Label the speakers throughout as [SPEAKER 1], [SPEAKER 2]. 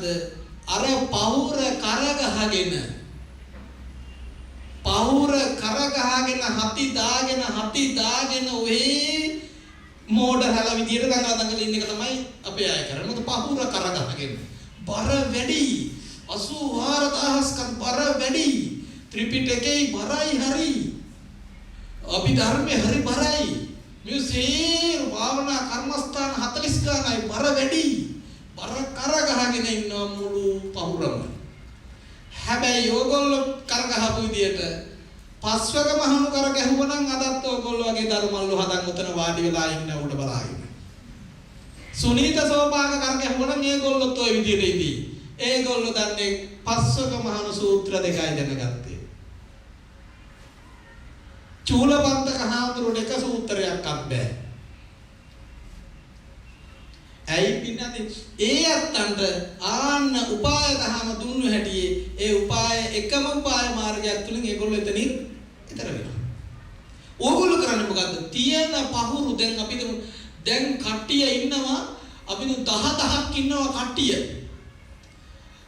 [SPEAKER 1] මොකද්ද? අර පහුර කරගහගෙන හති දාගෙන ඔහේ මෝඩ හැල විදියට දඟල ඉන්න එක තමයි අපේ අය කරන්නේ. මොකද පහුර කරගහගෙන බර වැඩි 84000 කන් බර වැඩි ත්‍රිපිටකේ බරයි හරි අභිධර්මයේ හරි බරයි මියුසිර් භාවනා කර්මස්ථාන 40 ගණයි බර වැඩි බර කරගහගෙන ඉන්න මුළු පහුරම. හැබැයි ඕගොල්ලෝ කරගහපු විදියට පස්වක මහණු කරගහුවනම් අදත් ඕගොල්ලෝ වගේ ධර්මල්ලු හදන් උතන වාඩි වෙලා ඉන්න උඩ බලාගෙන. සුනීත සෝපාක කරගහුවනම් ඒගොල්ලොත් ওই විදියට ඉදී. ඒගොල්ලෝ දන්නේ පස්වක මහණු සූත්‍ර දෙකයි දැනගත්තේ. චූලපන්තක හාමුදුරුවෝ එක සූත්‍රයක් අබ්බෑ. ඇයි පින්නදී ඒ අත්තන්ට ආන්න උපාය දහම දුන්නු හැටියේ ඒ උපාය එකම උපාය මාර්ගයක් තුලින් ඒගොල්ලෝ එතනින් ඈතර වෙනවා. ඕගොල්ලෝ කරන්නේ මොකද්ද? තියෙන පහුරු දැන් අපි දැන් කට්ටිය ඉන්නවා අපි 10000ක් ඉන්නවා කට්ටිය.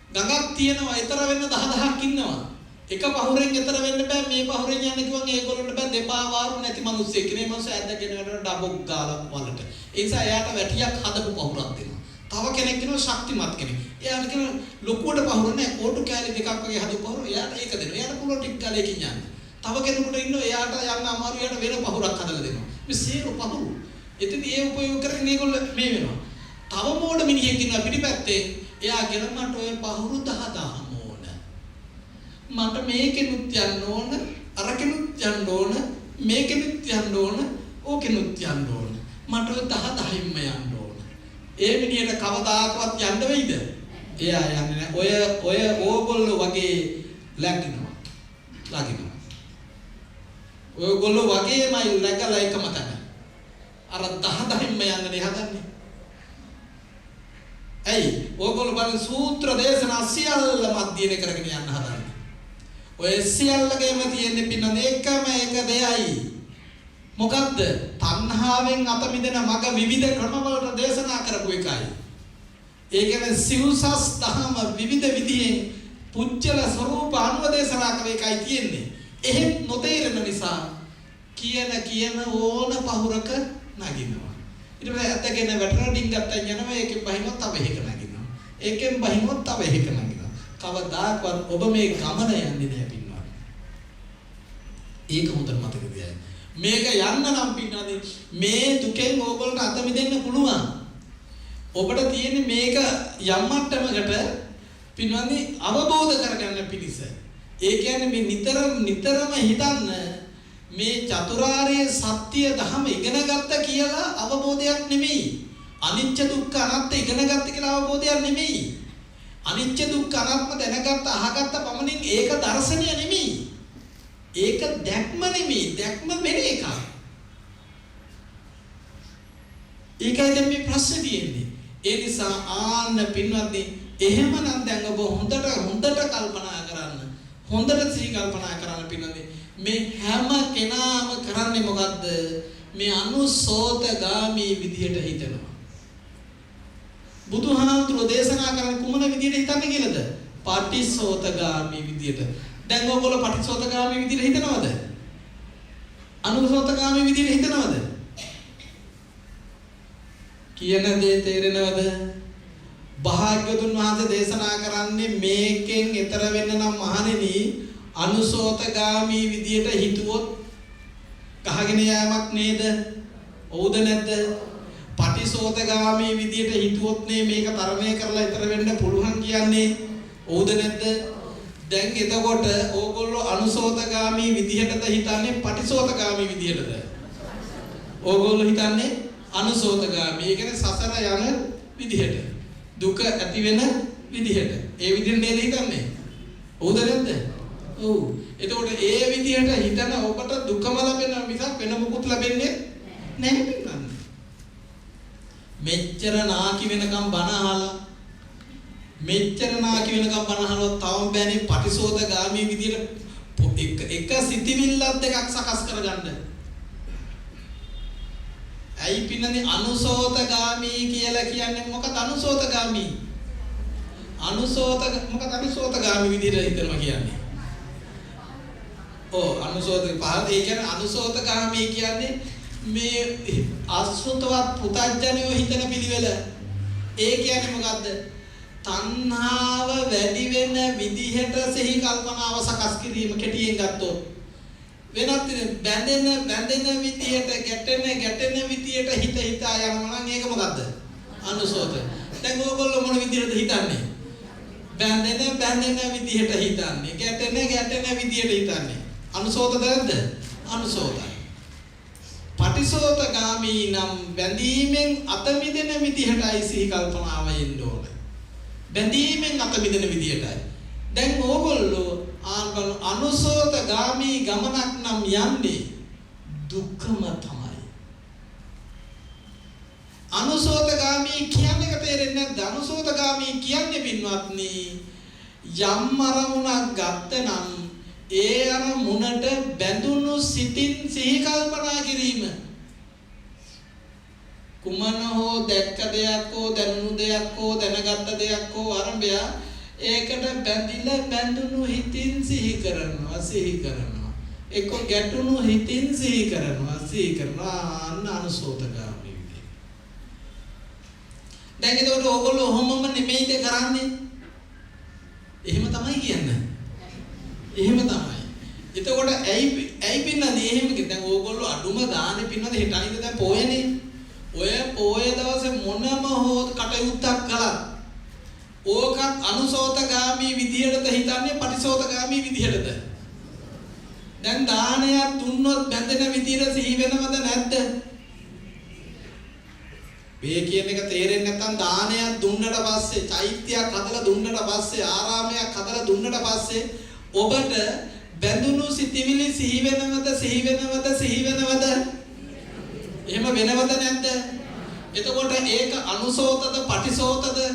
[SPEAKER 1] ගඟක් තියෙනවා ඈතර වෙන්න 10000ක් ඉන්නවා. එක පහුරෙන් ඈතර වෙන්න බෑ මේ පහුරෙන් යන්න කිව්වන් ඒගොල්ලන්ට බෑ දෙපා වාරු නැති මිනිස්සෙක් නේ මනුස්ස ඇද්දගෙන වැඩන ඩබොක් ගාලා වලට. ඒ නිසා එයාට වැටියක් හදපු පහුරක් දෙනවා. තව කෙනෙක් ඉන්නවා ශක්තිමත් කෙනෙක්. එයාට කියන ලොකුවට පහුර නැහැ කෝටු කෑලි දෙකක් වගේ හදපු පහුර එයාට ඒක දෙනවා. එයාට පුළුවන් ටික ගාලේකින් යන්න. තව කෙනෙකුට ඉන්නවා එයාට යන්න අමාරු එයාට වෙන පහුරක් හදලා දෙනවා. මේ සේරු පහුරු. එතන ඒ උපයෝග කරගෙන මේගොල්ලෝ මේ වෙනවා. තව මෝඩ මිනිහෙක් ඉන්නවා පිටිපැත්තේ. එයා කියන මට ඔය පහුරු 10000 මට මේකෙනුත් යන්න ඕන අරකෙනුත් යන්න ඕන මේකෙනුත් යන්න ඕන ඕකෙනුත් යන්න ඕන මට ඔය 10යින්ම යන්න ඕන. ඒ මිනිහට කවදාකවත් යන්න වෙයිද? එයා යන්නේ නැහැ. ඔය ඕගොල්ලෝ වගේ ලැගිනවා. ඔයගොල්ලෝ වගේමයි läගලා එකම තැන. අර 10යින්ම යන්නනේ හදන්නේ. ඇයි? ඕගොල්ලෝ බලන සූත්‍ර දේශනා සියල්ල මැදිනේ කරගෙන යන්න හදන්නේ. ඔය සියල්ලගේම තියෙන්නේ පින්නන එකම එක දෙයයි. මොකද්ද? තණ්හාවෙන් අත මිදෙන මග විවිධ ක්‍රමවලට දේශනා කරපු එකයි. ඒ කියන්නේ සිව්සස් දහම විවිධ විදිහෙන් පුච්චල ස්වરૂප අනුව දේශනා කළ එකයි තියෙන්නේ. එහෙත් නොතේරෙන නිසා කියන ඕන පහුරක නගිනවා. ඊට පස්සේ ඇත්තගෙන වැටෙන ඩිංගත් යනවා ඒකෙන් බහිනොත් තව එකක නගිනවා. ඒකෙන් බහිනොත් තව එකක නගිනවා. කවදාකවත් ඔබ මේ ගමන යන්නේ නැහැ පින්වත්. ඒක හොඳට මතක තියාගන්න. මේක යන්න නම් පින්නදී මේ දුකෙන් ඕගොල්ලන්ට අත මිදෙන්න පුළුවන්. ඔබට තියෙන්නේ මේක යම් මට්ටමකට පින්වත්නි අවබෝධ කරගන්න පිණිස. ඒ කියන්නේ මේ නිතරම හිතන්න මේ චතුරාර්ය සත්‍ය ධම ඉගෙන ගත්ත කියලා අවබෝධයක් නෙමෙයි. අනිච්ච දුක්ඛ අනාත්ම ඉගෙන ගත්ත කියලා අවබෝධයක් නෙමෙයි. අනිච්ච දුක්ඛ අනාත්ම දැනගත්ත අහගත්ත පමණින් ඒක දර්ශනය නෙමෙයි. ඒක දැක්ම නෙමෙයි. දැක්ම වෙන එකක්. ඒකයි දැන් මේ ප්‍රශ්නේ තියෙන්නේ. ඒ නිසා ආන්න පින්වත්නි එහෙමනම් දැන් ඔබ හොඳට කල්පනා කරන්න. හොඳට සිහි කල්පනා කරන්න පින්වත්නි. මේ හැම කෙනාම කරන්නේ මොකද්ද? මේ අනුසෝතගාමී විදියට හිතනවා. බුදුහාමුදුරෝ දේශනා කරන කුමන විදියට හිතන්නේ කියලාද? පටිසෝතගාමී විදියට. දැන් ඔයගොල්ලෝ පටිසෝතගාමී විදියට හිතනවද? අනුසෝතගාමී විදියට හිතනවද? කියන දේ තේරෙනවද? භාග්‍යවතුන් වහන්සේ දේශනා කරන්නේ මේකෙන් ඈතර වෙන්න නම් මහණෙනි අනුසෝතගාමී විදියට හිතුවොත් කහගෙන යෑමක් නේද? ඔව්ද නැද්ද? පටිසෝතගාමී විදියට හිතුවොත් මේක තරණය කරලා ඈතර වෙන්න පුළුවන් කියන්නේ ඔව්ද නැද්ද? දැන් එතකොට ඕගොල්ලෝ අනුසෝතගාමී විදියටද හිතන්නේ පටිසෝතගාමී විදියටද? ඕගොල්ලෝ හිතන්නේ අනුසෝතගාමී. ඒ කියන්නේ සසර යන විදියට. දුක ඇති වෙන විදියට. ඒ විදියට නේද හිතන්නේ? ඔව්ද නැද්ද? ඔව්. එතකොට ඒ විදියට හිතන ඔබට දුකම ලැබෙන මිසක් වෙන මොකුත් ලැබෙන්නේ නැහැ පින්නන්නේ. මෙච්චර නාකි වෙනකම් බණ අහලා තවම බෑනේ පටිසෝතගාමී විදියට එක සිතිවිල්ලක් දෙකක් සකස් කරගන්න. ඇයි පින්නනේ අනුසෝතගාමී කියලා කියන්නේ මොකක්ද? මොකද අනුසෝතගාමී විදිහට හිතනවා කියන්නේ. අනුසෝත පහත ඒ කියන්නේ අනුසෝතගාමී කියන්නේ මේ අසුතවත් පුතඥයෝ හිතන පිළිවෙල. ඒ කියන්නේ මොකද්ද? තණ්හාව වැඩි වෙන විදිහට සිහි කල්පනාව සකස් කිරීම කෙටියෙන් ගත්තොත් වෙනත් බැඳෙන විදිහට ගැටෙන විදිහට හිතා යනවා නම් ඒක මොකද්ද? අනුසෝත. දැන් ඕගොල්ලෝ මොන විදිහටද හිතන්නේ? බැඳෙන විදිහට හිතන්නේ. ගැටෙන විදිහට හිතන්නේ. අනුසෝතද නැද්ද? අනුසෝතයි. පටිසෝතගාමී නම් බැඳීමෙන් අත මිදෙන විදිහටයි සිහි කල්පනාව එන්න ඕනේ. බැඳීමෙන් අත මිදෙන විදිහටයි. දැන් ඕගොල්ලෝ අනුසෝතගාමී ගමනක් නම් යන්නේ දුක්ඛම තමයි. අනුසෝතගාමී කියන්නේ තේරෙන්නේ නැද්ද? අනුසෝතගාමී කියන්නේ පින්වත්නි යම් අරමුණක් ගත්තනම් ඒ අරමුණට බැඳුණු සිතින් සිහි කල්පනා කිරීම. කුමන හෝ දැක්ක දෙයක් හෝ දැනුණු දෙයක් හෝ දැනගත්ත දෙයක් හෝ ආරම්භය ඒකට බැඳුණු හිතින් සිහි කරනවා. එක්ක ගැටුණු හිතින් සිහි කරනවා. අන්න අනුසෝතගාමී විදිය. දැන් ඒකට ඕගොල්ලෝ ඔහොමම නෙමෙයිද කරන්නේ? එහෙම තමයි කියන්නේ. එහෙම තමයි. එතකොට ඇයි පින්නන්නේ එහෙම කිව්ද? දැන් ඕගොල්ලෝ අඩුම ගානේ පින්නන්නේ හෙට අනිද්දා දැන් පොයනේ. ඔය පොය දවසේ මොනම හෝ කටයුත්තක් කළා. ඕකත් අනුසෝතගාමී විදියටද හිතන්නේ පටිසෝතගාමී විදියටද? දැන් දානයක් දුන්නොත් බැඳෙන විදියට සිහි වෙනවද නැද්ද? මේ කියන එක තේරෙන්නේ නැත්නම් දානයක් දුන්නට පස්සේ, චෛත්‍යයක් හදලා දුන්නට පස්සේ, ආරාමයක් හදලා දුන්නට පස්සේ ඔබට බැඳුණු සිතිවිලි සිහි වෙනවද? එහෙම වෙනවද නැද්ද? එතකොට ඒක අනුසෝතද පටිසෝතද?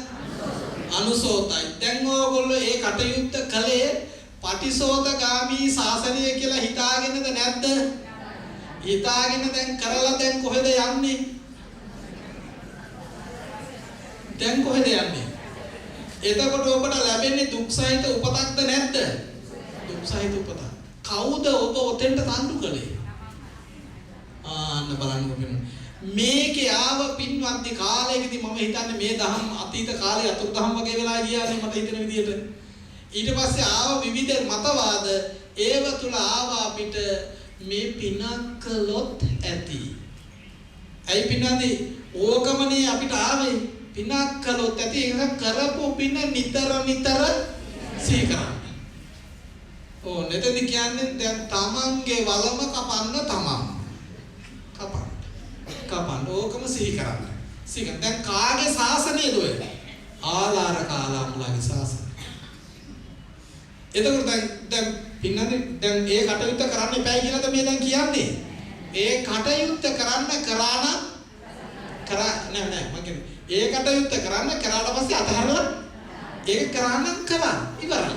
[SPEAKER 1] අනුසෝතයි. දැන් ඕගොල්ලෝ ඒ කටයුත්ත කළේ පටිසෝතගාමී ශාසනය කියලා හිතාගෙනද නැද්ද? හිතාගෙන දැන් කරලා දැන් කොහෙද යන්නේ? එතකොට ඔබට ලැබෙන්නේ දුක් සහිත උපතක්ද නැද්ද? දුක් සහිත උපත. කවුද ඔබ ඔතෙන්ට තණ්ඩු කළේ? අන්න බලන්න මේකේ ආව පින්වත්නි කාලයකදී මම හිතන්නේ මේ දහම් අතීත කාලේ අතුරුදහම් වගේ වෙලා ගියානේ මට හිතෙන විදිහට. ඊට පස්සේ ආව විවිධ මතවාද ඒව තුල ආව අපිට මේ පිනක්කලොත් ඇති. ඇයි පින්නන්නේ? ඕකමනේ අපිට ආවේ. පිනක්කලොත් ඇති. ඒක කරපු පින නිතර සිහි කරන්න. නැතද කියන්නේ දැන් තමන්ගේ වලම කපන්න තමන්. කපන්න ඕකම සිහි කරන්න. දැන් කාගේ ශාසනයද ඔය? ආලාර කාලාමුලාගේ ශාසනය. එතකොට දැන් පින්නන්නේ දැන් ඒ කටයුත්ත කරන්න එපයි කියලාද මේ දැන් කියන්නේ? ඒ කටයුත්ත කරන්න නෑ මම කියන්නේ ඒ කටයුත්ත කරන්න කරාට පස්සේ අතහරලා ඒක කරන්න ඉවරයි.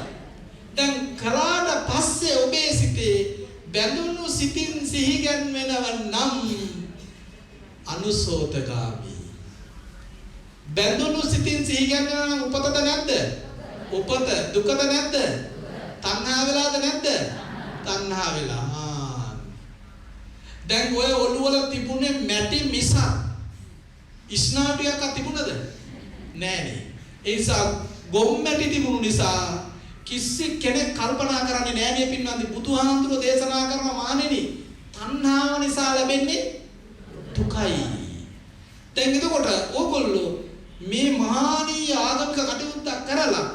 [SPEAKER 1] දැන් කළාට පස්සේ ඔබේ සිතේ බැඳුණු සිතින් සිහි ගැන්වෙනව නම් අනුසෝතගාමී. බැඳුණු සිතින් සිහි ගැන්වෙනව නම් උපතද නැද්ද? උපත. දුකද නැද්ද? තණ්හා වෙලාද නැද්ද? තණ්හා වෙලා. දැන් ඔය ඔළුව වල තිබුණේ මැටි මිසක් ඉස්නාටියක් තිබුණද? නෑනේ. ඒ නිසා ගොම්මැටි තිබුණු නිසා කිසි කෙනෙක් කල්පනා කරන්නේ නෑ මේ පින්වන්දි බුදුහාමුදුරුවෝ දේශනා කරන මානෙනි තණ්හාව නිසා ලැබෙන්නේ දුකයි. දැන් එතකොට ඕගොල්ලෝ මේ මහානීය ආගමික කටයුත්තක් කරලා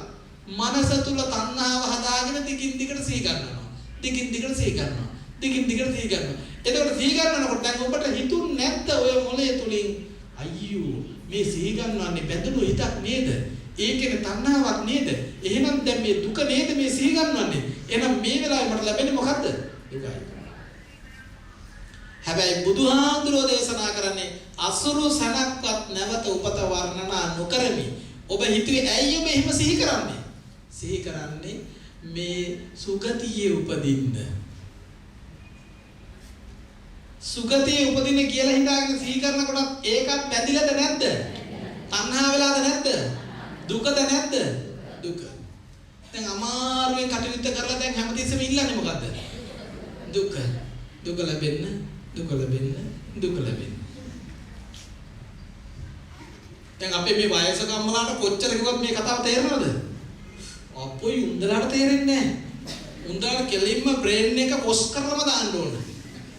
[SPEAKER 1] මනස තුල තණ්හාව හදාගෙන දිගින් දිගට සිහි කරනවා. එතකොට සිහි කරනකොට දැන් ඔබට හිතුන්නේ නැද්ද ඔය මොලේ තුලින් අයියෝ මේ සිහි ගන්නවන්නේ බැඳුණු හිතක් නේද? ඒකේ තණ්හාවක් නේද? එහෙනම් දැන් මේ දුක නේද මේ සිහි ගන්නවන්නේ? එහෙනම් මේ වෙලාවේ මට ලැබෙන්නේ මොකද්ද? දුකයි. හැබැයි බුදුහාමුදුරෝ දේශනා කරන්නේ අසුරු සනක්වත් නැවත උපත වර්ණනා නොකරමි. ඔබ හිතුවේ ඇයි ඔබ එහෙම සිහි කරන්නේ? සිහි කරන්නේ මේ සුගතියේ උපදින්න. සුගතියේ උපදින්න කියලා හිතාගෙන සිහි කරනකොට ඒකත් බැඳිලාද නැද්ද? තණ්හා වෙලාද නැද්ද? දුකද නැද්ද? දුක. දැන් අමාරුවෙන් කටයුත්ත කරලා දැන් හැමතිස්සෙම ඉල්ලන්නේ මොකද්ද? දුක. දුක ලැබෙන්න, දුක ලැබෙන්න, දුක ලැබෙන්න. දැන් අපේ මේ වයසක අම්මලාට කොච්චර කිව්වත් මේ කතාව තේරෙනවද? අපොයි උන්දලාට තේරෙන්නේ නැහැ. උන්දලාට කෙලින්ම බ්‍රේන් එක පොස් කරලම දාන්න ඕන.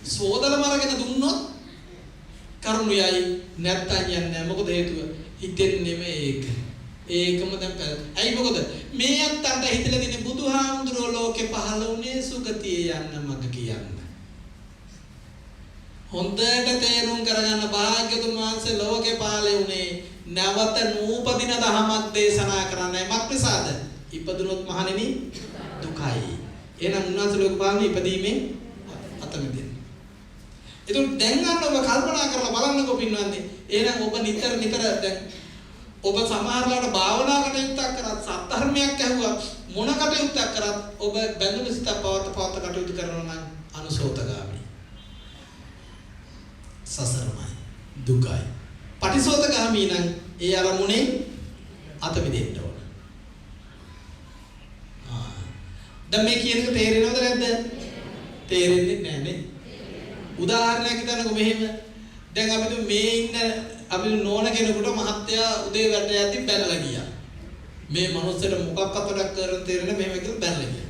[SPEAKER 1] සෝදලම අරගෙන දුන්නොත් කරුණුයයි නැත්තන් යන්නේ නැහැ. මොකද හේතුව? හිතෙන්නේ නෙමෙයි ඒක. ඒකම දැන් ඇයි මොකද? මේ අත්තන්ට හිතලා දිනේ බුදුහාමුදුරුවෝ ලෝකේ පහළ වුණේ සුගතිය යන්න මග කියන්න. හොඳට තේරුම් කරගන්න භාග්‍යතුන් වහන්සේ ලෝකේ පහළ වුණේ නැවත නූපදින දහමක් දේශනා කරන්නයි. මක් නිසාද? ඉපදුනොත් මහණෙනි දුකයි. එහෙනම් උන්වහන්සේ ලෝක පහළ ඉපදීමේ අත මිදෙන්න. ඒතුන් දැන් ගන්න ඔබ කල්පනා කරලා බලන්නකෝ පින්වත්නි. එහෙනම් ඔබ නිතර දැන් ඔබ සමහරලාට භාවනා කටයුත්තක් කරත් සත්‍ය ඇහුවා මොන කටයුත්තක් කරත් ඔබ බැඳුණු සිත පවත කටයුතු කරනවා නම් අනුසෝතගාමී. සසරමයි දුකයි. පටිසෝතගාමී නම් ඒ අරමුණේ අත මිදෙන්න ඕන. දැන් මේ කියන එක තේරෙනවද නැද්ද? තේරෙන්නේ නැහැ නේ. උදාහරණයක් හිතන්නකෝ මෙහෙම. දැන් අපි මේ ඉන්න අපි නෝන කෙනෙකුට මහත්තයා උදේ වැඩ යද්දි බැලලා ගියා. මේ මනුස්සයට මොකක්වත් වැඩක් කරන්න තේරෙන්නේ මෙහෙම කියලා බැලලා ගියා.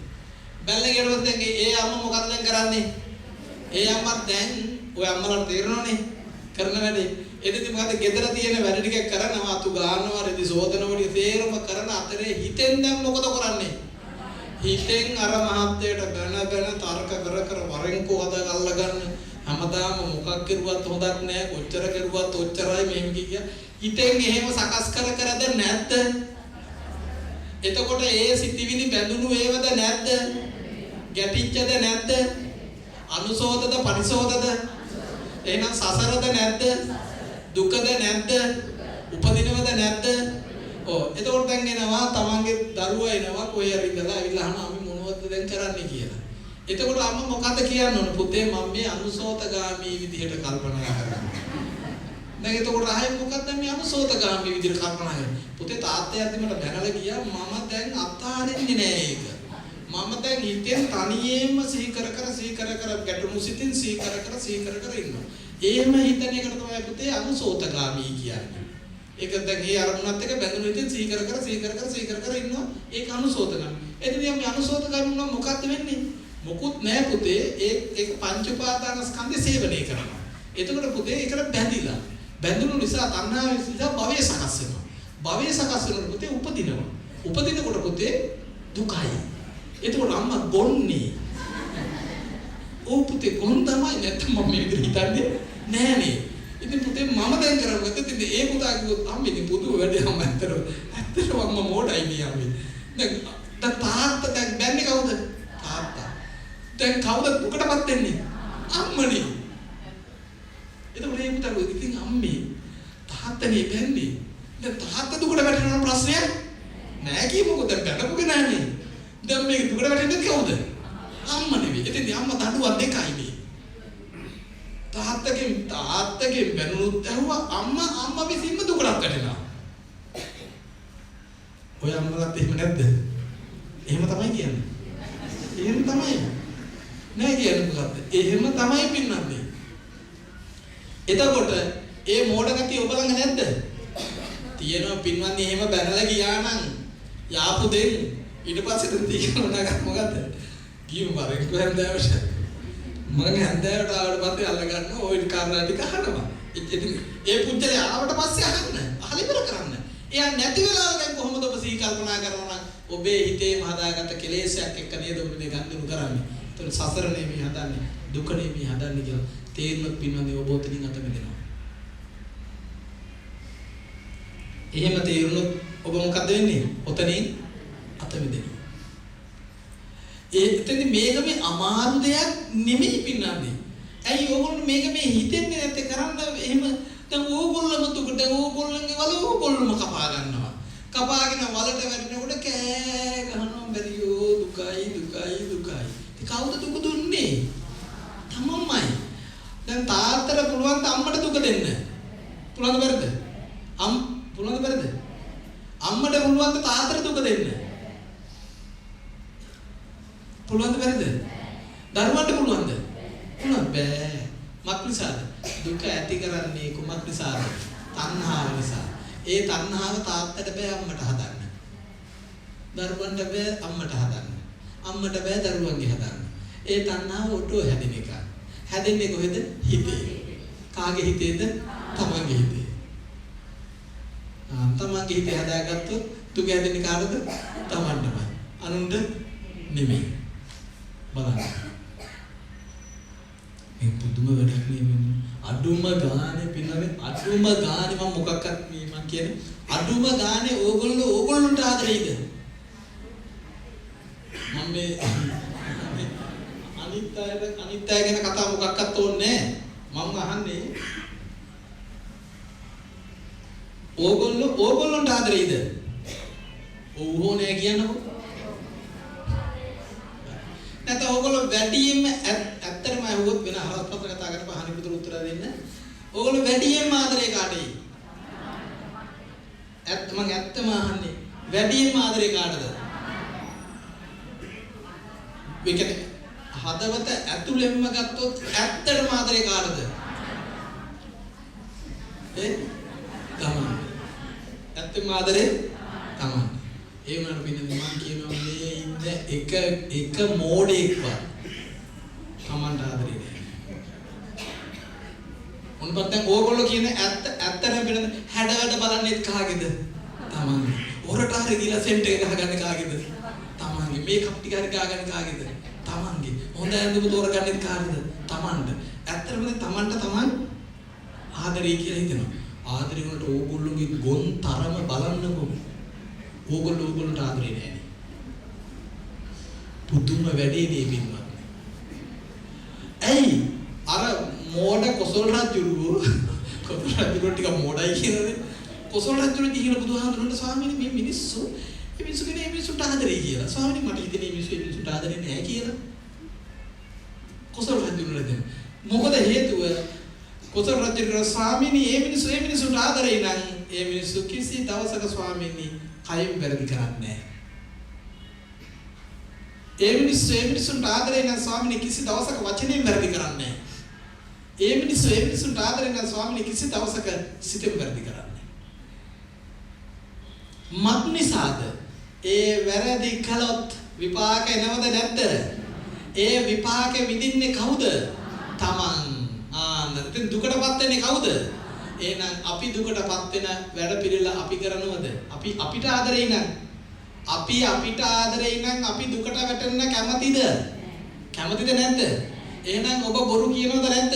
[SPEAKER 1] බැලලා ගියොත් දැන් ඒ අම්මා මොකක්ද දැන් කරන්නේ? ඒ අම්මා දැන් ඔය අම්මලාට තේරෙනවනේ කරන වැඩේ. එතෙදි මොකද ගෙදර තියෙන වැඩ ටික කරනවා අතු ගන්නවා රෙදි සෝදනවා තේරම කරන අතරේ හිතෙන් දැන් මොකද කරන්නේ? හිතෙන් අර මහත්තයට බැන තර්ක කර වරෙන්කෝ හදා අල්ල ගන්න. හැමදාම මොකක් කරුවත් හොදක් නෑ කොච්චර කරුවත් ඔච්චරයි මෙහෙම කිය. හිතෙන් එහෙම සකස් කරද නැද්ද? එතකොට ඒ සිතිවිලි බැඳුණු ඒවද නැද්ද? ගැටිච්චද නැද්ද? අනුසෝදද පරිසෝදද? එහෙනම් සසරද නැද්ද? දුකද නැද්ද? උපදිනවද නැද්ද? ඔව්. එතකොට දැන් එනවා තමන්ගේ දරුවා එනවා කොහේ හරි ඉඳලා ඇවිල්ලා අහනවා අපි මොනවද දැන් කරන්නේ කියලා. එතකොට අම්මා මොකද්ද කියන්න ඕන? පුතේ මම මේ අනුසෝතගාමී විදිහට කල්පනා කරනවා. දැන් එතකොට ආයේ මොකද්ද මේ අනුසෝතගාමී විදිහට කල්පනා කරන්නේ? පුතේ තාත්තයා අදිමට බැනලා ගියා මම දැන් අත්හරින්නේ නෑ ඒක. මම දැන් හිතෙන් තනියෙම සිහි කර ගැටුණු සිතින් සිහි කර ඉන්නවා. එහෙම හිතන එකට තමයි පුතේ අනුසෝතගාමී කියන්නේ. ඒක දැන් ඒ අරමුණත් එක්ක බැඳුණු හිතෙන් සිහි කර ඉන්නවා. ඒක අනුසෝතගාමී. එතනදී මේ අනුසෝතගාමී වුණා මොකක්ද වෙන්නේ? මොකුත් නෑ පුතේ ඒක පංච උපාදාන ස්කන්ධය සේවනය කරනවා. එතකොට පුතේ ඒකට බැඳිලා. බැඳුණු නිසා තණ්හාව නිසා භවය සකස් වෙනවා. භවය සකස් වෙනකොට පුතේ උපදිනවා. උපදිනකොට පුතේ දුකයි. එතකොට අම්මා ගොන්නේ. ඕ පුතේ ගොන් තමයි නැත්නම් මම මේ විදිහට හිතන්නේ නෑනේ. ඉතින් පුතේ මම දැන් කරන්නේ ඉතින් ඒ පුතා කිව්වොත් අම්මේ ඉතින් පුදුම වැඩේ අම්ම ඇත්තටම අම්මා මොඩයි මේ අම්මේ. දැන් තාත්තා දැන් බැන්නේ කවුද? තාත්තා. දැන් කවුද දුකටපත් වෙන්නේ? අම්මනේ. එතකොට මේ පුතා කිව්වොත් ඉතින් අම්මේ තාත්තනේ බැන්නේ. දැන් තාත්තා දුකට වැටෙන ප්‍රශ්නයක් නෑ කියමුකෝ දැන් බැනපුගේ නෑනේ. දැන් මේ දුකට වැටෙන්නේ කවුද? අම්මා නෙවෙයි. ඉතින් අම්මා දඬුවම් දෙකයි මේ. තාත්තගෙන් බැනුනුත් ඇහුවා අම්මා විසින්ම දුකට වැටෙනවා. ඔය අම්මලාත් එහෙම නැද්ද? එහෙම තමයි කියන්නේ. එහෙම තමයි. නෑ කියන්නේ මොකද්ද? එහෙම තමයි පින්නන්නේ. එතකොට ඒ මෝඩ ගතිය ඔබ ළඟ නැද්ද? තියෙනවා පින්වත්නි එහෙම බැනලා ගියා නම් යාපු දෙන්න ඊට පස්සේ තියෙනවා මොකද්ද? ගියු වරෙන් කොහෙන්දවද? මම හන්දෑවට ආවට පස්සේ අල්ල ගන්න ওই කාරණා ටික අහනවා. ඒ පුජ්‍යලේ ආවට පස්සේ අහන්න. අහලා ඉවර කරන්න. එයා නැති වෙලාව දැන් කොහොමද ඔබ සිහි කල්පනා කරනවා නම් ඔබේ හිතේම හදාගත්ත කෙලෙසයක් එක්ක නේද ඔබ මේ ගන්නු කරන්නේ. ඒතකොට සසරනේ මේ හදන්නේ දුකනේ මේ හදන්නේ කියලා තේරුම් පින්නන්නේ ඔබ ඔතනින් අත මෙදෙනවා. එහෙම තේරුනොත් ඔබ මොකද වෙන්නේ? ඔතනින් අත මෙදෙනවා. එතෙන්දි මේක මේ අමාරු දෙයක් නෙමෙයි පින්නන්නේ. ඇයි ඕගොල්ලෝ මේක මේ හිතෙන්නේ නැත්තේ කරන්න එහෙම දැන් ඕගොල්ලෝම දුකට ඕගොල්ලන්ගේ වල ඕගොල්ලෝම කපා ගන්නවා. කපාගෙන වලට වැටෙනකොට කෑ ගහනවා බැරියෝ දුකයි. ඉතින් කවුද දුක දුන්නේ? තමන්මයි. දැන් තාත්තට පුළුවන් අම්මට දුක දෙන්න. පුළුවන්ද බැරිද? පුළුවන්ද බැරිද? අම්මට පුළුවන් තාත්තට දුක දෙන්න? පුළුවන්ද බැරිද? දරුවන්ට පුළුවන්ද? පුළුවන් බෑ. මක් නිසාද? දුක ඇති කරන්නේ කුමක් නිසාද? තණ්හාව නිසා. ඒ තණ්හාව තාත්තට බෑ අම්මට හදන්න. දරුවන්ට බෑ අම්මට හදන්න. අම්මට බෑ දරුවන්ගේ හදන්න. ඒ තණ්හාව ඔටෝ හැදෙන එක. හැදෙන්නේ කොහෙද? හිතේ. කාගේ හිතේද? තමන්ගේ හිතේ. තමන්ගේ හිතේ හදාගත්තොත් දුක හැදෙන්නේ කාටද? තමන්ටමයි. අනුන්ට නෙමෙයි. බලන්න. මේ පුදුම වැඩක් නෙමෙයි. අඩුම ගානේ පින්නනේ අඩුම ගානේ මම මොකක්වත් මම කියන්නේ අඩුම ගානේ ඕගොල්ලන්ට ආදරෙයිද? මම මේ අනිත් අය ගැන කතා මොකක්වත් ඕනේ නැහැ. මම අහන්නේ ඕගොල්ලන්ට ආදරෙයිද? ඔව් හෝ නෑ කියන්නකො. නැත්නම් ඕගොල්ලෝ වැඩියෙන්ම ඇත්තටම අහුවොත් වෙන අහවත් පත්‍ර කතා කරලා අහන්න විතර උත්තර දෙන්න. ඕගොල්ලෝ වැඩියෙන්ම ආදරේ කාටද? මම ඇත්තම අහන්නේ වැඩියෙන්ම ආදරේ කාටද? මේක හදවත ඇතුළෙන්ම ගත්තොත් ඇත්තටම ආදරේ කාටද? තමන්. ඇත්තම ආදරේ තමන්. ඒ වුණාට පින්න මම කියනවා මේ ඉන්න එක මෝඩෙක්වත් තමන්ට ආදරේ නෑ. මොනපත් දැන් ඕගොල්ලෝ කියන ඇත්තටම වෙන හැඩවැඩ බලන්නේ කාගේද? තමන්ගේ. ඔරට හරි ගිහලා සෙන්ට් එක ගහගන්නේ කාගේද? තමන්ගේ. මේ කප් ටික හරි ගහගන්නේ කාගේද? තමන්ගේ. හොඳ ඇඳුම තෝරගන්නේ කාගේද? තමන්ට. ඇත්තටම තමන්ට තමන් ආදරේ කියලා හිතෙනවා. ආදරේ වලට ඕගොල්ලෝගේ ගොන් තරම බලන්නකෝ. ඕගොල්ලන්ට ආදරේ නැහැ. පුදුම වැඩේ නේ පින්වත්. ඇයි අර මෝඩ කොසල් රජුරු ටික මෝඩයි කියනනේ. කොසල් රජුරු දිහින බුදුහාමුදුරන්ට ස්වාමීනි මේ මිනිස්සු මේ මිනිස්සුන්ට ආදරේ කියලා. ස්වාමීනි මට හිතෙන්නේ මිනිස්සුන්ට ආදරේ නැහැ කියලා. කොසල් රජුරු දෙන්න. මොකද හේතුව? කොසල් රජුරු ස්වාමීනි මේ මිනිස්සුන්ට ආදරේ නම් ඒ මිනිස්සු කිසි දවසක ස්වාමීනි කයින් වැරදි කරන්නේ නැහැ. ඒ මිනිස්සුන්ට ආදරේ නම් ස්වාමීනි කිසි දවසක වචනෙන් වැරදි කරන්නේ නැහැ. ඒ මිනිස්සුන්ට ආදරේ නම් ස්වාමීනි කිසි දවසක සිතෙන් වැරදි කරන්නේ නැහැ. මත් නිසාද? ඒ වැරදි කළොත් විපාක එනවද නැද්ද? ඒ විපාක විඳින්නේ කවුද? තමන්. ඉතින් දුකටපත් වෙන්නේ කවුද? එහෙනම් අපි දුකටපත් වෙන වැඩ පිළිලා අපි කරනවද? අපිට ආදරේ නම් අපිට ආදරේ නම් අපි දුකට වැටෙන්න කැමතිද? කැමතිද නැද්ද? එහෙනම් ඔබ බොරු කියනවද නැද්ද?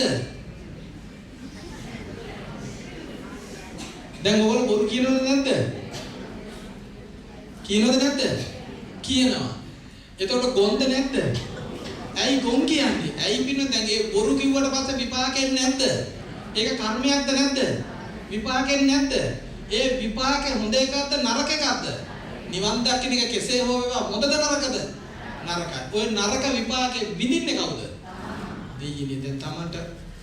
[SPEAKER 1] දැන් ඔයගොල්ලෝ බොරු කියනවද නැද්ද? කියනවද නැද්ද? කියනවා. එතකොට ගොන්ද නැද්ද? ඇයි ගොන් කියන්නේ? ඇයි පින්න දැන් ඒ බොරු කිව්වට පස්සේ විපාකෙන්නේ නැද්ද? ඒක කර්මයක්ද නැද්ද? විපාකෙන්නේ නැද්ද? ඒ විපාකේ හොඳ එකක්ද නරක එකක්ද? නිවන් දකින්න එක කෙසේ හෝ වේවා හොඳද නරකද? නරකයි. ඔය නරක විපාකේ විඳින්නේ කවුද? දෙයියනේ. දැන් තමන්ට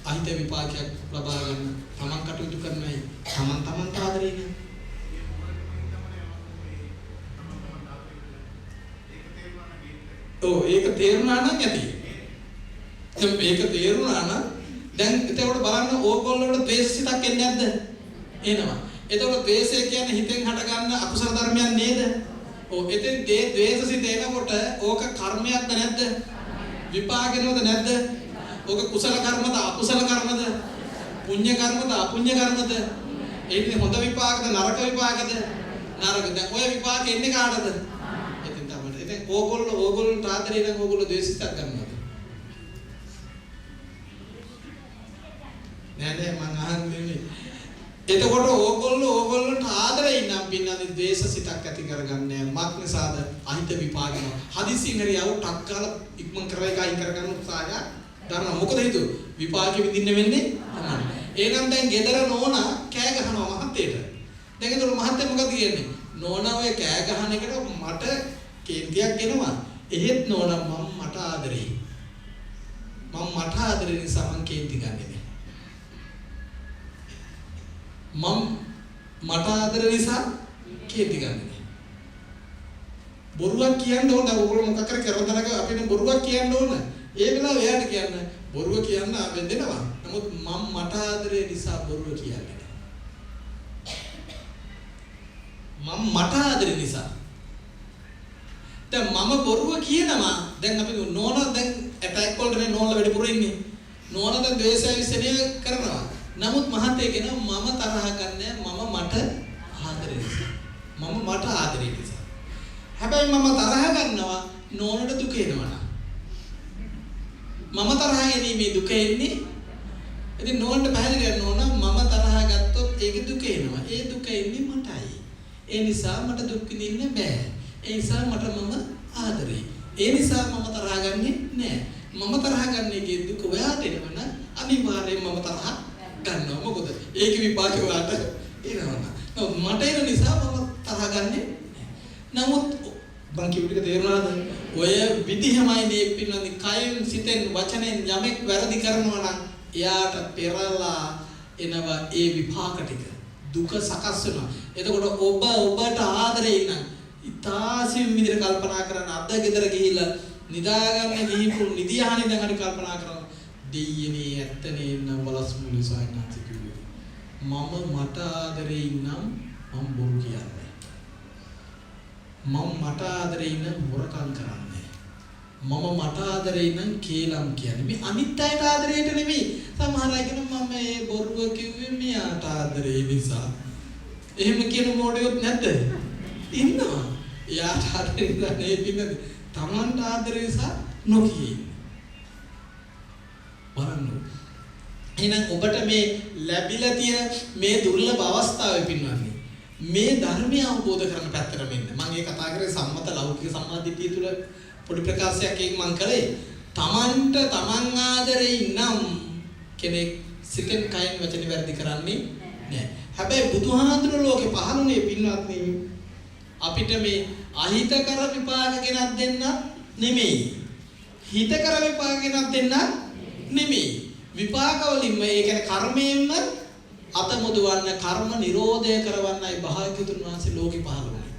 [SPEAKER 1] අහිත විපාකයක් ලබා ගන්න තමන් කටයුතු කරනයි තමන්ට ආදරේ නෑ. ඒක තේරුණා නම් ඇති. ඒක තේරුණා නම් දැන් එතකොට බලන්න ඕගොල්ලෝට ද්වේෂසිතක් එන්නේ නැද්ද? එනවා. එතකොට ද්වේෂය කියන්නේ හිතෙන් හටගන්න අකුසල ධර්මයක් නේද? එතෙන් ද්වේෂසිත එනකොට ඕක කර්මයක්ද නැද්ද? විපාකෙනවද නැද්ද? ඕක කුසල කර්මද අකුසල කර්මද? පුණ්‍ය කර්මද අපුණ්‍ය කර්මද? එන්නේ හොඳ විපාකද නරක විපාකද? නරක. දැන් ඔය විපාක එන්නේ කාටද? එතෙන් තමයි. ඉතින් ඕගොල්ලෝ ආදරේ නම් ඕගොල්ලෝ ද්වේෂිතක් කරනවද? නෑ මං අහන්නේ. එතකොට ඕගොල්ලන්ට ආදරේ නම් පින්නන්නේ ද්වේෂසිතක් ඇති කරගන්නේ මක් නිසාද? අහිත විපාකන. හදිසියෙන් හරි යව ටක් ගාලා ඉක්මන් කරලා එකයි කරගන්න උත්සාහය දරනවා. මොකද හේතුව? විපාකෙ විඳින්න වෙන්නේ තමයි. එහෙනම් දැන් ගෙදර නෝනා කෑ ගහනවා මහත්තයට. දැන් ඒතර මහත්තයා මොකද කියන්නේ? නෝනා ඔය කෑ ගහන එකට මට කේන්තියක් එනවා. එහෙත් නෝනා මට ආදරේ. මට ආදරේ නිසා මං කේන්ති ගන්නෙ නෑ. මට ආදර නිසා කේන්ති ගන්නෙ නෑ. බොරුවක් කියන්න ඕන. ඔයගොල්ලෝ මොකක් කර කරදරක අපිට බොරුවක් කියන්න ඕන. ඒ වෙලාව එයාට කියන්න බොරුව කියන්න වෙන්නෙනවා. නමුත් මම මට ආදරේ නිසා බොරුව කියන්නේ. මම මට ආදරේ නිසා. දැන් මම බොරුව කියනවා. දැන් අපි නෝන දැන් ඇටැක් වලට නෝනලා වැඩිපුර ඉන්නේ. නෝන දැන් ද්වේෂය විශ්ලේෂණය කරනවා. නමුත් මහත්තයා කියනවා මම තරහ ගන්නෑ මම මට ආදරේ නිසා. මම මට ආදරේ නිසා. හැබැයි මම තරහ ගන්නවා නෝනට දුක එනවා. මම තරහ ගැනීමේ දුක එන්නේ. ඉතින් නෝනට පැහැදිලි කරන්න ඕන මම තරහ ගත්තොත් ඒකේ දුක එනවා. ඒ දුක එන්නේ මටයි. ඒ නිසා මට දුක් විඳින්න බෑ. ඒ නිසා මට මම ආදරේ. ඒ නිසා මම තරහ ගන්නෙ නෑ. මම තරහ ගන්න එකේ දුක ඔයාට එනවන අනිවාර්යයෙන් මම තරහ ගන්නවා. මොකද ඒකේ විපාකේ ඔයාට එනවා. මට එන නිසා මම තරහ ගන්නෙ නෑ. නමුත් මං කියුව ටික තේරුණාද? ඔය විදිහමයි මේ පින්නන්නේ කයෙන් සිතෙන් වචනෙන් යමෙක් වැරදි කරනවා නම් එයාට පෙරලා එනවා ඒ විපාක ටික. දුක සකස් වෙනවා. එතකොට ඔබට ආදරේ නම් ඉතාසින් විදිහට කල්පනා කරන අද ගෙදර ගිහිල්ලා නිදාගන්න ගිහිපු නිදියානේ දැන් හරි කල්පනා කරනවා. දෙයියනේ ඇත්තනේ නම් බලස් මුලි සායනාති කිව්වේ. මම මට ආදරේ නම් මම බොරු කියන්නේ. මම මට ආදරේ නම් හොරකම් කරන්නේ. මම මට ආදරේ නම් කේලම් කියන්නේ. මේ අනිත් අයට ආදරේට නෙමෙයි. සමහර අය කියනවා මම මේ බොරුව කිව්වේ මෙයාට ආදරේ නිසා. එහෙම කියන මොඩියොත් නැද්ද? ඉන්නවා. එයාට ආදරේ නේ පින්නද? තමන්ට ආදරේ නිසා නොකියේ. බලන්න. එහෙනම් ඔබට මේ ලැබිලා තියෙන මේ දුර්ලභ අවස්ථාවේ පින්වන්නේ මේ ධර්මය අවබෝධ කරගන්න පැත්තට මෙන්න. මම මේ කතා කරේ සම්මත ලෞකික සම්මාදිටිය තුල පොඩි ප්‍රකාශයක් එක මම කළේ. තමන්ට තමන් ආදරේ නම් කෙනෙක් සිතෙන් කයින් වචන වැරදි කරන්නේ නැහැ. හැබැයි බුදුහාඳුන ලෝකේ පහළුනේ පින්වත්නි අපිට මේ අහිතකර විපාක ගෙනත් දෙන්නත් නෙමෙයි. හිතකර විපාක ගෙනත් දෙන්නත් නෙමෙයි. විපාක වලින්ම ඒ කියන්නේ කර්මයෙන්ම අතමුදවන්න කර්ම නිරෝධය කරවන්නයි භාග්‍යවතුන් වහන්සේ ලෝකේ පහළ වුණේ.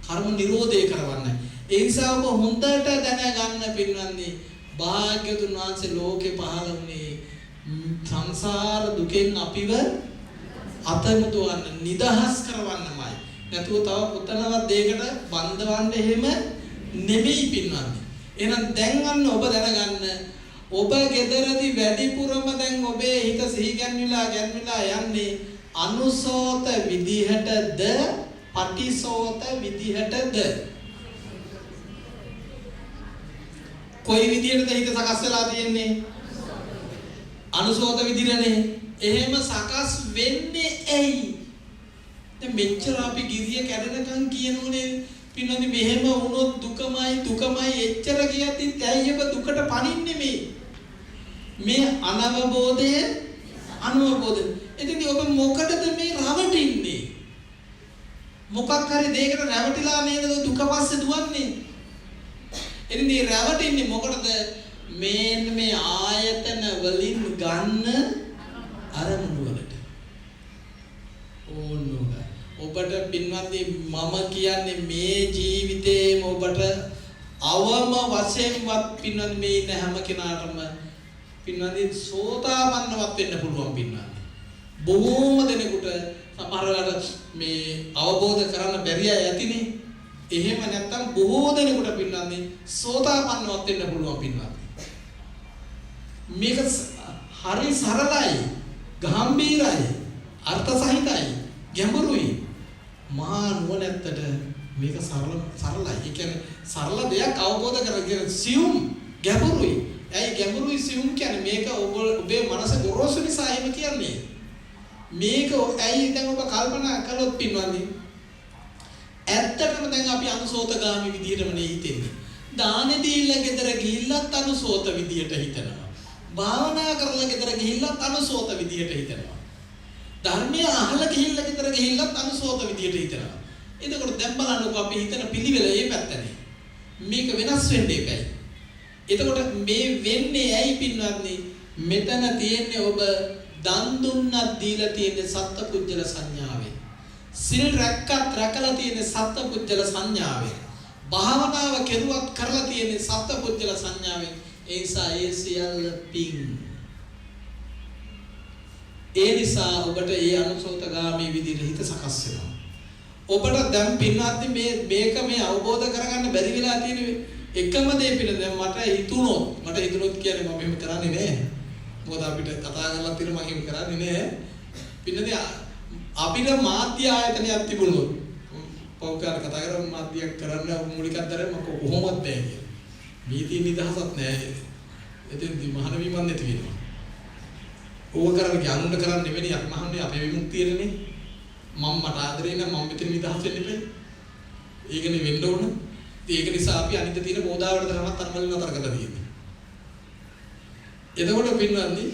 [SPEAKER 1] කර්ම නිරෝධය කරවන්නයි. ඒ නිසා ඔබ හොඳට දැනගන්න පින්වත්නි භාග්‍යවතුන් වහන්සේ ලෝකේ පහළ වුණේ සංසාර දුකෙන් අපිව අතමුදවන්න නිදහස් කරවන්නමයි. නැතුව තව පුතනවත් දෙයකට බඳවන්න එහෙම නෙමෙයි පින්වත්නි. එහෙනම් දැන් අන්න ඔබ දැනගන්න ඔබ ගෙදරදී වැඩිපුරම දැන් ඔබේ හිත සිහි ගැන්විලා යන්නේ අනුසෝත විදිහටද පටිසෝත විදිහටද? කොයි විදිහටද හිත සකස් වෙලා තියෙන්නේ? අනුසෝත විදිහනේ. එහෙම සකස් වෙන්නේ ඇයි? දැන් මෙච්චර අපි ගිරිය කැඩෙනකන් කියනෝනේ පින්නොනි මෙහෙම වුණොත් දුකමයි එච්චර කියද්දිත් ඇයි ඔබ දුකට පනින්නේ මේ අනවබෝධය අනුවබෝධය. එතෙන්දී ඔබ මොකටද මේ රවටින්නේ? මොකක් හරි දෙයකට රැවටිලා නේද දුක පස්සේ දුවන්නේ? එතෙන්දී රැවටින්නේ මොකටද? මේ ආයතන වලින් ගන්න අරමුණු වලට. ඕනෝගා ඔබට පින්වත්නි මම කියන්නේ මේ ජීවිතේම ඔබට අවම වශයෙන්වත් පින්වත්නි මේ ඉන්න හැම කෙනාටම පින්වත්නි සෝතාපන්නවත් වෙන්න පුළුවන් පින්වත්නි. බොහෝම දෙනෙකුට සමහර වෙලාවට මේ අවබෝධ කරන්න බැරි අය ඇතිනේ. එහෙම නැත්තම් බොහෝ දෙනෙකුට පින්වත්නි සෝතාපන්නවත් වෙන්න පුළුවන් පින්වත්නි. මේක හරි සරලයි, ගැඹීරයි, අර්ථ සහිතයි, ගැඹුරුයි. මහා නුවණැත්තට මේක සරලයි. ඒ කියන්නේ සරල දෙයක් අවබෝධ කරගන්න සියුම් ගැඹුරුයි. ඇයි ගැඹුරුයි සියුම් කියන්නේ? මේක ඔබේ මනස ගොරෝසු නිසා එහෙම කියන්නේ. මේක ඇයි දැන් ඔබ කල්පනා කළොත් පින්වත්නි ඇත්තටම දැන් අපි අනුසෝතගාමි විදිහටම නේ හිතෙන්නේ. දානෙ දීලා ගෙදර ගිහිල්ලත් අනුසෝත විදිහට හිතනවා. භාවනා කරලා ගෙදර ගිහිල්ලත් අනුසෝත විදිහට හිතනවා. ධර්මය අහලා ගිහිල්ලා ගෙදර ගිහිල්ලත් අනුසෝත විදිහට හිතනවා. එතකොට දැන් බලන්නකො අපි හිතන පිළිවෙල මේ පැත්තනේ. මේක වෙනස් වෙන්නේ ඒකයි. එතකොට මේ වෙන්නේ ඇයි පින්වත්නි? මෙතන තියෙන්නේ ඔබ දන් දුන්නත් දීලා තියෙන සත්පුජ්‍යල සංඥාවේ. සිල් රැක්කත් රැකලා තියෙන සත්පුජ්‍යල සංඥාවේ. භාවනාව කෙරුවත් කරලා තියෙන සත්පුද්ගල සංඥාවෙන් ඒ නිසා ඒ සියල්ල පිං. ඒ නිසා ඔබට ඒ අනුසෝතගාමී විදිහට හිත සකස් වෙනවා. ඔබට දැන් පින්වත්නි මේක අවබෝධ කරගන්න බැරි වෙලා තියෙන එකම දේ පිළ දැන් මට හිතුනොත් කියන්නේ මම එහෙම කරන්නේ නෑ. මොකද අපිට කතා කරලා තියෙන මම එහෙම කරන්නේ නෑ. පින්නදී අපිට මාධ්‍ය ආයතනයක් තිබුණොත් පෞකාර කතා කරලා මාධ්‍යයක් කරන්න මූලික අතරේ මම කොහොමවත් බෑ කියලා. නීති නිදහසක් නෑ. එතෙන්දී මහාන විමන් නැති වෙනවා. ඕක කරන්නේ අනුන්ට කරන්නේ නෙවෙයි අපි මහන්නේ අපේ විමුක්තියනේ. මම මට ආදරේ නම් මම මෙතන නිදහස් වෙන්න බෑ. ඒකනේ වෙන්න ඕන. ඒක නිසා අපි අනිත් තියෙන බෝධාවට තරමක් අනුමල නතර කරලා තියෙන්නේ. එතකොට පින්වත්නි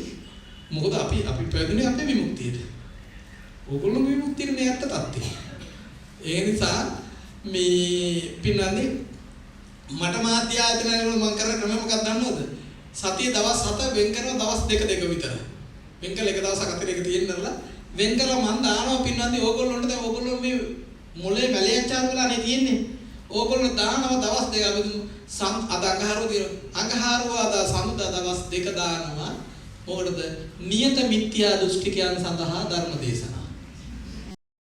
[SPEAKER 1] මොකද අපි පැහැදුනේ අපේ විමුක්තියට. ඕගොල්ලෝ විමුක්තියට නේ ඇත්ත තත්ත්වය. ඒ නිසා මේ පින්වත්නි මට මාධ්‍ය ආයතන වල මම කරන ක්‍රමය මොකක්ද දන්නවද? සතිය දවස් 7 වෙන් කරනවා දවස් 2 විතර. වෙන් කළ එක දවසක් අතර එක තියෙන්නලා වෙන් කරලා මම දානවා පින්වත්නි ඕගොල්ලොන්ට දැන් ඕගොල්ලෝ මේ මොලේ වැලයන්චාර වෙලානේ තියෙන්නේ. ඕගොල්ලෝ දානවා දවස් 2 අපි අද අඟහරුවාද සමුදා දවස් 2 දානවා. මොකටද? නියත මිත්‍යා දෘෂ්ටිකයන් සඳහා ධර්ම දේශනා.